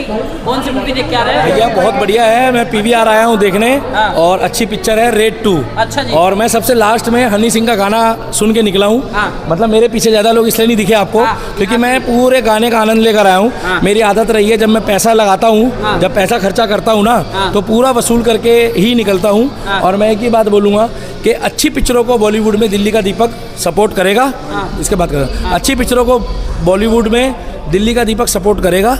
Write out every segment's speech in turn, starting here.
कौन सी मूवी देख के आ रहे हैं? भैया बहुत बढ़िया है, मैं पीवीआर आया हूँ देखने। हाँ। और अच्छी पिक्चर है रेड 2। अच्छा जी। और मैं सबसे लास्ट में हनी सिंह का गाना सुन के निकला हूँ। हाँ। मतलब मेरे पीछे ज़्यादा लोग इसलिए नहीं दिखे आपको, हाँ। क्योंकि मैं पूरे गाने का आनंद लेकर आया हूँ। हाँ। मेरी आदत रही है, जब मैं पैसा लगाता हूँ, हाँ। जब पैसा खर्चा करता हूँ ना, हाँ। तो पूरा वसूल करके ही निकलता हूँ। हाँ। और मैं एक ही बात बोलूँगा कि अच्छी पिक्चरों को बॉलीवुड में दिल्ली का दीपक सपोर्ट करेगा। इसके बाद करेगा, अच्छी पिक्चरों को बॉलीवुड में दिल्ली का दीपक सपोर्ट करेगा।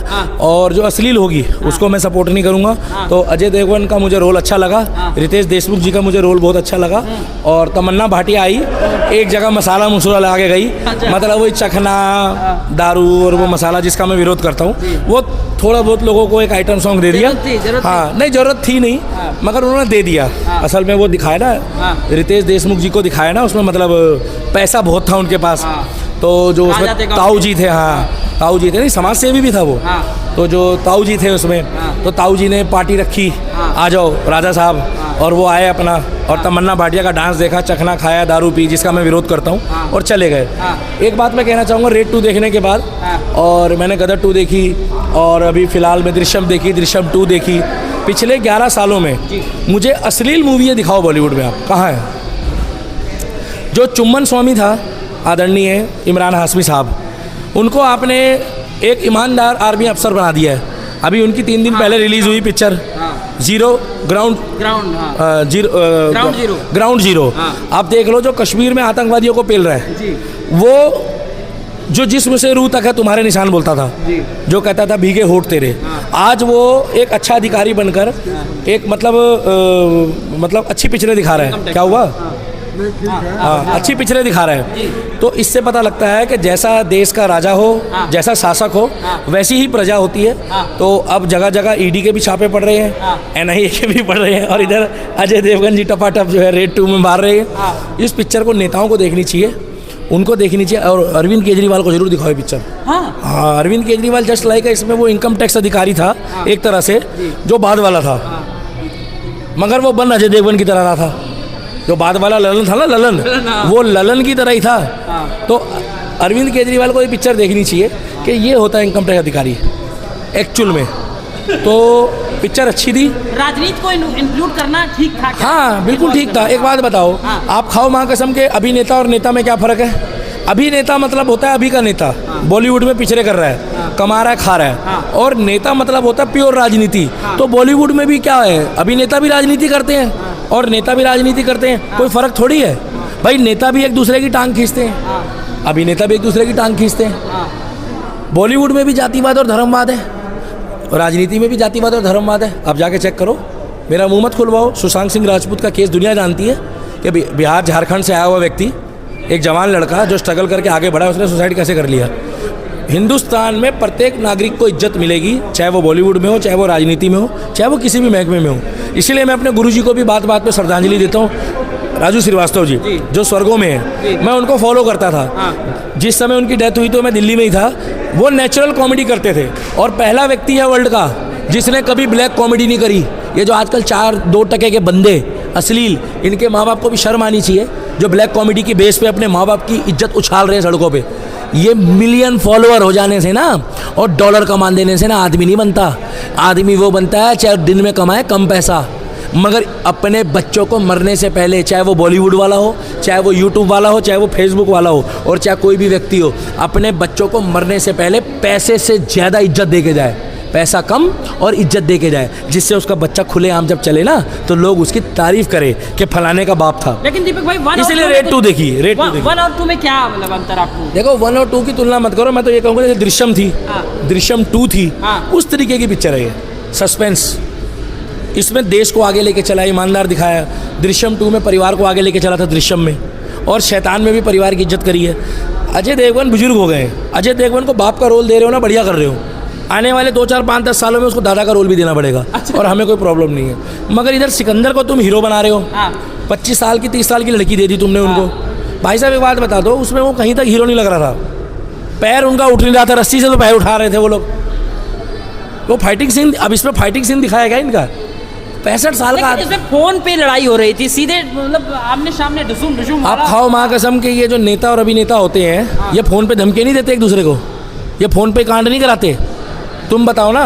और जो अश्लील होगी उसको मैं सपोर्ट नहीं करूंगा। तो अजय देवगन का मुझे रोल अच्छा लगा, रितेश देशमुख जी का मुझे रोल बहुत अच्छा लगा। और तमन्ना भाटिया आई, एक जगह मसाला मसूला लगा के गई। मतलब वही चखना दारू और वो मसाला जिसका मैं विरोध करता हूँ, वो थोड़ा बहुत लोगों को एक आइटम सॉन्ग दे दिया। हाँ नहीं, जरूरत थी नहीं, मगर उन्होंने दे दिया। असल में वो दिखाया ना, रितेश देशमुख जी को दिखाया ना उसमें, मतलब पैसा बहुत था उनके पास। तो जो उसमें ताऊ जी थे, हाँ ताऊ जी थे, नहीं समाज सेवी भी था वो। तो जो ताऊ जी थे उसमें, तो ताऊ जी ने पार्टी रखी, आ जाओ राजा साहब, और वो आए अपना, और तमन्ना भाटिया का डांस देखा, चखना खाया, दारू पी, जिसका मैं विरोध करता हूँ, और चले गए। एक बात मैं कहना चाहूँगा, रेड 2 देखने के बाद, और मैंने गदर 2 देखी, और अभी फ़िलहाल में दृश्यम देखी, दृश्यम 2 देखी। पिछले 11 सालों में मुझे अश्लील मूवी दिखाओ बॉलीवुड में, आप कहाँ हैं? जो चुम्बन स्वामी था, आदरणीय इमरान हाशमी साहब, उनको आपने एक ईमानदार आर्मी अफसर बना दिया है। अभी उनकी 3 दिन पहले रिलीज़ हुई पिक्चर ग्राउंड जीरो। आप देख लो, जो कश्मीर में आतंकवादियों को पेल रहा है, वो जो जिस्म से रूह तक है तुम्हारे निशान बोलता था, जो कहता था भीगे होठ तेरे, आज वो एक अच्छा अधिकारी बनकर एक मतलब अच्छी पिक्चरें दिखा रहा है। क्या हुआ? हाँ, अच्छी पिक्चरें दिखा रहे हैं। तो इससे पता लगता है कि जैसा देश का राजा हो, जैसा शासक हो, वैसी ही प्रजा होती है। तो अब जगह जगह ईडी के भी छापे पड़ रहे हैं, एनआईए के भी पड़ रहे हैं, और इधर अजय देवगन जी टपाटप जो है रेड 2 में मार रहे हैं। इस पिक्चर को नेताओं को देखनी चाहिए, उनको देखनी चाहिए। और अरविंद केजरीवाल को जरूर दिखाओ पिक्चर। हाँ, अरविंद केजरीवाल जस्ट लाइक इसमें वो इनकम टैक्स अधिकारी था एक तरह से, जो बाद वाला था, मगर वो बन अजय देवगन की तरह रहा था। जो बाद वाला ललन था ना, ललन, वो ललन की तरह ही था। तो अरविंद केजरीवाल को ये पिक्चर देखनी चाहिए कि ये होता है इनकम टैक्स अधिकारी एक्चुअल में। तो पिक्चर अच्छी थी। राजनीति को इंक्लूड करना ठीक था क्या? हाँ बिल्कुल ठीक था। एक बात बताओ, आप खाओ माँ कसम के, अभिनेता और नेता में क्या फ़र्क है? अभिनेता मतलब होता है अभी का नेता, बॉलीवुड में पिक्चरें कर रहा है, कमा रहा है, खा रहा है। और नेता मतलब होता है प्योर राजनीति। तो बॉलीवुड में भी क्या है, अभिनेता भी राजनीति करते हैं और नेता भी राजनीति करते हैं। कोई फ़र्क थोड़ी है भाई, नेता भी एक दूसरे की टांग खींचते हैं, अभिनेता भी एक दूसरे की टांग खींचते हैं। बॉलीवुड में भी जातिवाद और धर्मवाद है, राजनीति में भी जातिवाद और धर्मवाद है। आप जाके चेक करो, मेरा मुंह मत खुलवाओ। सुशांत सिंह राजपूत का केस दुनिया जानती है कि बिहार झारखंड से आया हुआ व्यक्ति, एक जवान लड़का जो स्ट्रगल करके आगे बढ़ा, उसने सुसाइड कैसे कर लिया। हिंदुस्तान में प्रत्येक नागरिक को इज्जत मिलेगी, चाहे वो बॉलीवुड में हो, चाहे वो राजनीति में हो, चाहे वो किसी भी महकमे में हो। इसीलिए मैं अपने गुरुजी को भी बात बात पे श्रद्धांजलि देता हूँ। राजू श्रीवास्तव जी जो स्वर्गों में है, मैं उनको फॉलो करता था। जिस समय उनकी डेथ हुई तो मैं दिल्ली में ही था। वो नेचुरल कॉमेडी करते थे, और पहला व्यक्ति है वर्ल्ड का जिसने कभी ब्लैक कॉमेडी नहीं करी। ये जो आजकल 4-2% के बंदे अश्लील, इनके माँ बाप को भी शर्म आनी चाहिए, जो ब्लैक कॉमेडी की बेस पे अपने माँ बाप की इज्जत उछाल रहे हैं सड़कों पे। ये मिलियन फॉलोअर हो जाने से ना, और डॉलर कमा देने से ना आदमी नहीं बनता। आदमी वो बनता है चाहे दिन में कमाए कम पैसा, मगर अपने बच्चों को मरने से पहले, चाहे वो बॉलीवुड वाला हो, चाहे वो यूट्यूब वाला हो, चाहे वो फेसबुक वाला हो, और चाहे कोई भी व्यक्ति हो, अपने बच्चों को मरने से पहले पैसे से ज़्यादा इज्जत दे के जाए। पैसा कम और इज्जत दे के जाए, जिससे उसका बच्चा खुलेआम जब चले ना, तो लोग उसकी तारीफ करें कि फलाने का बाप था। लेकिन दीपक भाई, इसलिए रेड 2 देखी। रेड 2 देखी। 1 और 2 में क्या मतलब अंतर आपको? देखो, 1 और 2 की तुलना मत करो। मैं तो ये कहूँगा जैसे दृश्यम थी, दृश्यम 2 थी, उस तरीके की पिक्चर है ये। सस्पेंस, इसमें देश को आगे लेके चला, ईमानदार दिखाया। दृश्यम 2 में परिवार को आगे लेके चला था दृश्यम में, और शैतान में भी परिवार की इज्जत करी है। अजय देवगन बुजुर्ग हो गए, अजय देवगन को बाप का रोल दे रहे हो ना, बढ़िया कर रहे हो। आने वाले 2, 4, 5, 10 सालों में उसको दादा का रोल भी देना पड़ेगा। और हमें कोई प्रॉब्लम नहीं है। मगर इधर सिकंदर को तुम हीरो बना रहे हो, 25 साल की 30 साल की लड़की दे दी तुमने उनको। भाई साहब एक बात बता दो, उसमें वो कहीं तक हीरो नहीं लग रहा था। पैर उनका उठ नहीं रहा था, रस्सी से तो पैर उठा रहे थे वो लोग। वो फाइटिंग सीन, अब इसमें फाइटिंग सीन दिखाया गया इनका। 65 साल का। इसमें फोन पे लड़ाई हो रही थी, सीधे मतलब आमने सामने डुसुम। आप खाओ माँ कसम के, ये जो नेता और अभिनेता होते हैं, ये फ़ोन पे धमकी नहीं देते एक दूसरे को, ये फ़ोन पे कांड नहीं कराते। तुम बताओ ना,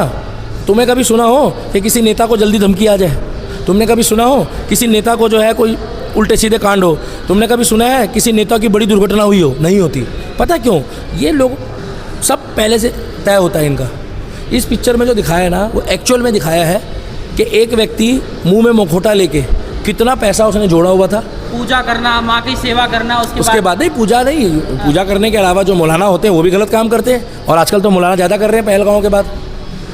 तुम्हें कभी सुना हो कि किसी नेता को जल्दी धमकी आ जाए? तुमने कभी सुना हो किसी नेता को जो है कोई उल्टे सीधे कांड हो? तुमने कभी सुना है किसी नेता की बड़ी दुर्घटना हुई हो? नहीं होती। पता क्यों? ये लोग सब पहले से तय होता है इनका। इस पिक्चर में जो दिखाया है ना, वो एक्चुअल में दिखाया है कि एक व्यक्ति मुंह में मुखौटा लेके कितना पैसा उसने जोड़ा हुआ था। पूजा करना, माँ की सेवा करना, उसके बाद नहीं, पूजा करने के अलावा जो मौलाना होते हैं वो भी गलत काम करते हैं। और आजकल तो मौलाना ज़्यादा कर रहे हैं पहलगांव के बाद।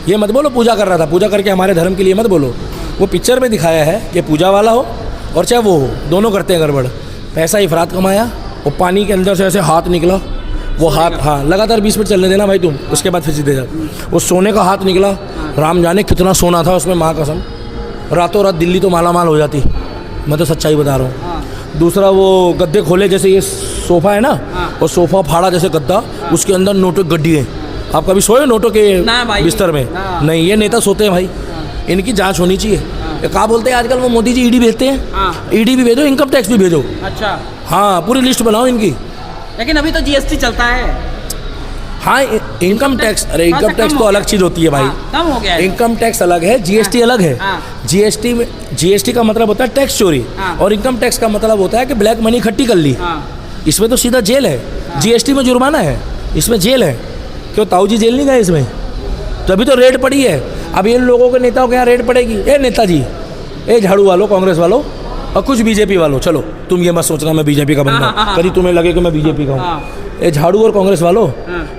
ये मत बोलो पूजा कर रहा था, पूजा करके हमारे धर्म के लिए मत बोलो। वो पिक्चर में दिखाया है कि पूजा वाला हो और चाहे वो हो, दोनों करते हैं गड़बड़। पैसा इफरात कमाया, वो पानी के अंदर से ऐसे हाथ निकला, वो हाथ, हाँ लगातार 20 मिनट चलने देना भाई तुम, उसके बाद फिर सीधे जा। वो सोने का हाथ निकला, राम जाने कितना सोना था उसमें, माँ कसम। रातों रात दिल्ली तो माला माल हो जाती, मैं तो सच्चाई बता रहा हूँ। दूसरा वो गद्दे खोले, जैसे ये सोफ़ा है ना, और सोफ़ा फाड़ा जैसे गद्दा, उसके अंदर नोटों की गड्डी है। आप कभी सोए नोटों के बिस्तर में? नहीं, ये नेता सोते हैं भाई, इनकी जांच होनी चाहिए। क्या बोलते हैं आजकल वो मोदी जी, ईडी भेजते हैं, ईडी भी भेजो, इनकम टैक्स भी भेजो। अच्छा, हाँ पूरी लिस्ट बनाओ इनकी। लेकिन अभी तो जीएसटी चलता है। हाँ इनकम टैक्स, अरे इनकम टैक्स तो अलग चीज़ होती है भाई, कम हो गया है। इनकम टैक्स अलग है, जीएसटी अलग है। जीएसटी में, जीएसटी का मतलब होता है टैक्स चोरी, और इनकम टैक्स का मतलब होता है कि ब्लैक मनी इकट्ठी कर ली। इसमें तो सीधा जेल है, जीएसटी में जुर्माना है, इसमें जेल है। क्यों ताऊ जी जेल नहीं गए इसमें? तो अभी तो रेड पड़ी है। अब इन लोगों के नेताओं के यहाँ रेड पड़ेगी। ए नेताजी, ए झाड़ू वालों, कांग्रेस वालों, और कुछ बीजेपी वालों, चलो तुम ये मत सोचना मैं बीजेपी का बंदा, कभी तुम्हें लगे कि मैं बीजेपी का हूँ। ए झाड़ू और कांग्रेस वालों,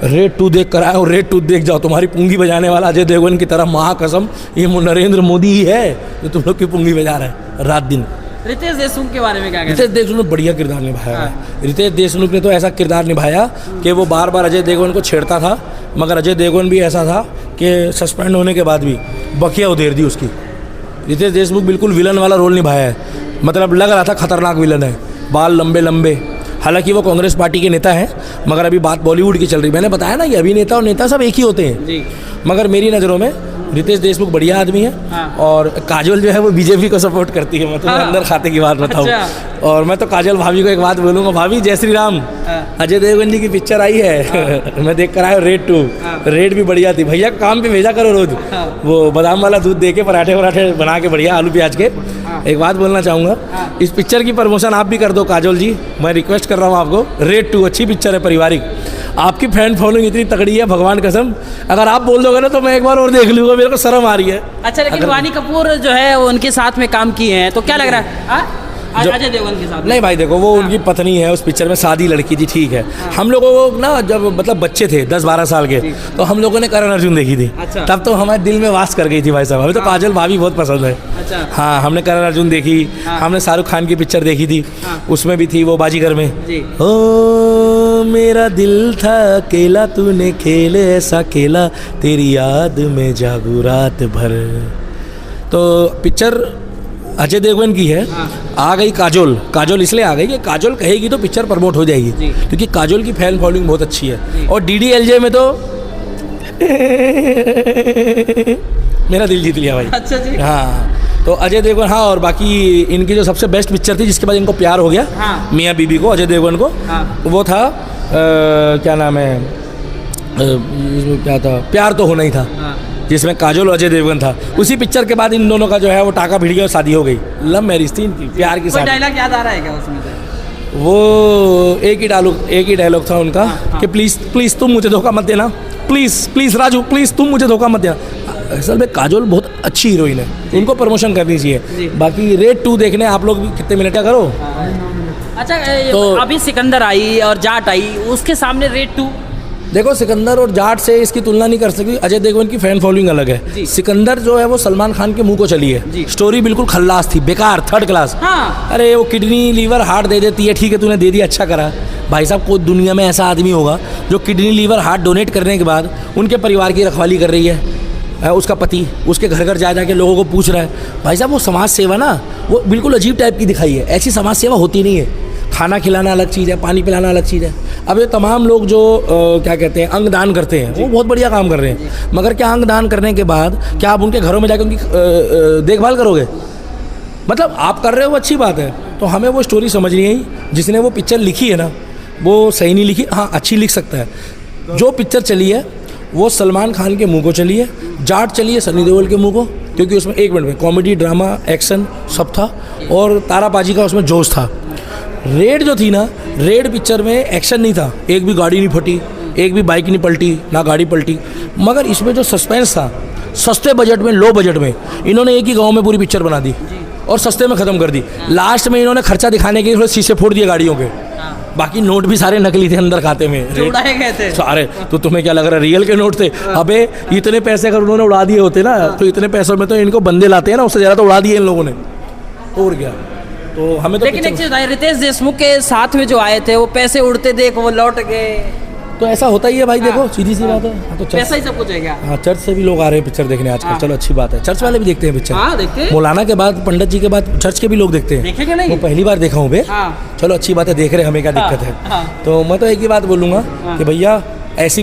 रेड 2 देख कर आओ, रेड 2 देख जाओ। तुम्हारी पुंगी बजाने वाला अजय देवगन की तरह महाकसम ये नरेंद्र मोदी ही है जो तुम लोग की पुंगी बजा रहा है रात दिन। रितेश देशमुख के बारे में क्या कहते हैं? रितेश देशमुख ने बढ़िया किरदार निभाया है। रितेश देशमुख ने तो ऐसा किरदार निभाया कि वो बार बार अजय देवगन को छेड़ता था, मगर अजय देवगन भी ऐसा था कि सस्पेंड होने के बाद भी बखिया उधेर दी उसकी। रितेश देशमुख बिल्कुल विलन वाला रोल निभाया है, मतलब लग रहा था खतरनाक विलन है, बाल लंबे लंबे। हालांकि वो कांग्रेस पार्टी के नेता हैं, मगर अभी बात बॉलीवुड की चल रही। मैंने बताया ना कि अभिनेता और नेता सब एक ही होते हैं जी। मगर मेरी नज़रों में रितेश देशमुख बढ़िया आदमी है। और काजोल जो है वो बीजेपी को सपोर्ट करती है। मैं तो अंदर खाते की बात बताऊँ। और मैं तो काजल भाभी को एक बात बोलूँगा, भाभी जय श्री राम, अजय देवगन जी की पिक्चर आई है मैं देख कर आया रेड 2, रेड भी बढ़िया थी। भैया काम पे भेजा करो रोज, वो बादाम वाला दूध दे के पराठे वराठे बना के बढ़िया आलू प्याज के। एक बात बोलना चाहूँगा, इस पिक्चर की प्रमोशन आप भी कर दो काजोल जी, मैं रिक्वेस्ट कर रहा हूँ आपको। रेड 2 अच्छी पिक्चर है, पारिवारिक। आपकी फैन फॉलोइंग इतनी तगड़ी है, भगवान कसम, अगर आप बोल दोगे ना तो मैं एक बार और देख लूँगा, मेरे को शर्म आ रही है। अच्छा, लेकिन वानी कपूर जो है उनके साथ में काम किए हैं, तो क्या लग रहा है अजय देवगन के साथ? नहीं भाई देखो, वो उनकी पत्नी है उस पिक्चर में, शादी लड़की थी, ठीक है। हम लोगों को ना जब मतलब बच्चे थे 10-12 साल के, तो हम लोगों ने करण अर्जुन देखी थी। अच्छा। तब तो हमारे दिल में वास कर गई थी भाई साहब। हमें तो काजल भाभी बहुत पसंद है। अच्छा। हाँ, हमने करण अर्जुन देखी, हमने शाहरुख खान की पिक्चर देखी थी, उसमें भी थी वो बाजीगर में, ओ मेरा दिल था अकेला, तूने खेले ऐसा खेला, तेरी याद में जागू रात भर। तो पिक्चर अजय देवगन की है। आ गई काजोल, काजोल इसलिए आ गई कि काजोल कहेगी तो पिक्चर प्रमोट हो जाएगी, क्योंकि काजोल की फैन फॉलोइंग बहुत अच्छी है। और DDLJ में तो मेरा दिल जीत लिया भाई। अच्छा जी। हाँ, तो अजय देवगन, हाँ, और बाकी इनकी जो सबसे बेस्ट पिक्चर थी जिसके बाद इनको प्यार हो गया, मियाँ बीबी को, अजय देवगन को, वो था क्या नाम है, इसमें क्या था, प्यार तो होना ही था, जिसमें काजोल और अजय देवगन था। उसी पिक्चर के बाद इन दोनों का जो है वो टाका भिड़ गया और शादी हो गई। लव मैरिज थी इनकी, प्यार की शादी। डायलॉग याद आ रहा है क्या उसमें से? वो एक ही डायलॉग था उनका कि प्लीज़ प्लीज़ तुम मुझे धोखा मत देना, प्लीज़ प्लीज़ राजू प्लीज़ तुम मुझे धोखा मत देना। असल में काजोल बहुत अच्छी हीरोइन है, उनको प्रमोशन करनी चाहिए। बाकी रेड 2 देखने आप लोग भी कितने मिनट का करो। अच्छा, तो अभी सिकंदर आई और जाट आई, उसके सामने रेड 2। देखो, सिकंदर और जाट से इसकी तुलना नहीं कर सकती। अजय देवगन की फैन फॉलोइंग अलग है। सिकंदर जो है वो सलमान खान के मुंह को चली है। स्टोरी बिल्कुल खल्लास थी, बेकार, 3rd क्लास। अरे वो किडनी लीवर हार्ट दे देती है, ठीक है तूने दे दिया, अच्छा करा। भाई साहब, कोई दुनिया में ऐसा आदमी होगा जो किडनी लीवर हार्ट डोनेट करने के बाद उनके परिवार की रखवाली कर रही है, उसका पति उसके घर घर जा के लोगों को पूछ रहा है। भाई साहब, वो समाज सेवा ना वो बिल्कुल अजीब टाइप की दिखाई है। ऐसी समाज सेवा होती नहीं है। खाना खिलाना अलग चीज़ है, पानी पिलाना अलग चीज़ है। अब ये तमाम लोग जो क्या कहते हैं अंग दान करते हैं, वो बहुत बढ़िया काम कर रहे हैं, मगर क्या अंग दान करने के बाद क्या आप उनके घरों में जाकर उनकी देखभाल करोगे? मतलब आप कर रहे हो, अच्छी बात है। तो हमें वो स्टोरी समझ नहीं आई। जिसने वो पिक्चर लिखी है ना, वो सही नहीं लिखी। हाँ, अच्छी लिख सकता है। जो पिक्चर चली है वो सलमान खान के मुंह को चली है, जाट चली है सनी देओल के मुंह को, क्योंकि उसमें 1 मिनट में कॉमेडी, ड्रामा, एक्शन सब था और ताराबाजी का उसमें जोश था। रेड जो थी ना, रेड पिक्चर में एक्शन नहीं था, एक भी गाड़ी नहीं फटी, एक भी बाइक नहीं पलटी, ना गाड़ी पलटी, मगर इसमें जो सस्पेंस था, सस्ते बजट में, लो बजट में, इन्होंने एक ही गांव में पूरी पिक्चर बना दी और सस्ते में ख़त्म कर दी। लास्ट में इन्होंने खर्चा दिखाने के लिए शीशे फोड़ दिए गाड़ियों के, बाकी नोट भी सारे नकली थे अंदर खाते में, जो उड़ाए गए थे सारे। तो तुम्हें क्या लग रहा है रियल के नोट थे? अबे इतने पैसे अगर उन्होंने उड़ा दिए होते ना, तो इतने पैसों में तो इनको बंदे लाते हैं ना, उससे ज़्यादा तो उड़ा दिए इन लोगों ने, और क्या। तो हमें तो लेकिन एक चीज बताइए, रितेश देशमुख के साथ में जो आए थे वो पैसे उड़ते देख वो लौट गए, तो ऐसा होता ही है भाई, देखो सीधी सी बात है। तो पैसा ही सब कुछ है क्या? हाँ, चर्च से भी लोग आ रहे हैं पिक्चर देखने आजकल, चलो अच्छी बात है, चर्च वाले भी देखते हैं पिक्चर। हाँ देखते हैं, मौलाना के बाद, पंडित जी के बाद चर्च के भी लोग देखते हैं। देखे कि नहीं? वो पहली बार देखा हूँ बे। हाँ। चलो अच्छी बात है, देख रहे, हमें क्या दिक्कत है। तो मैं तो एक ही बात बोलूँगा कि भैया ऐसी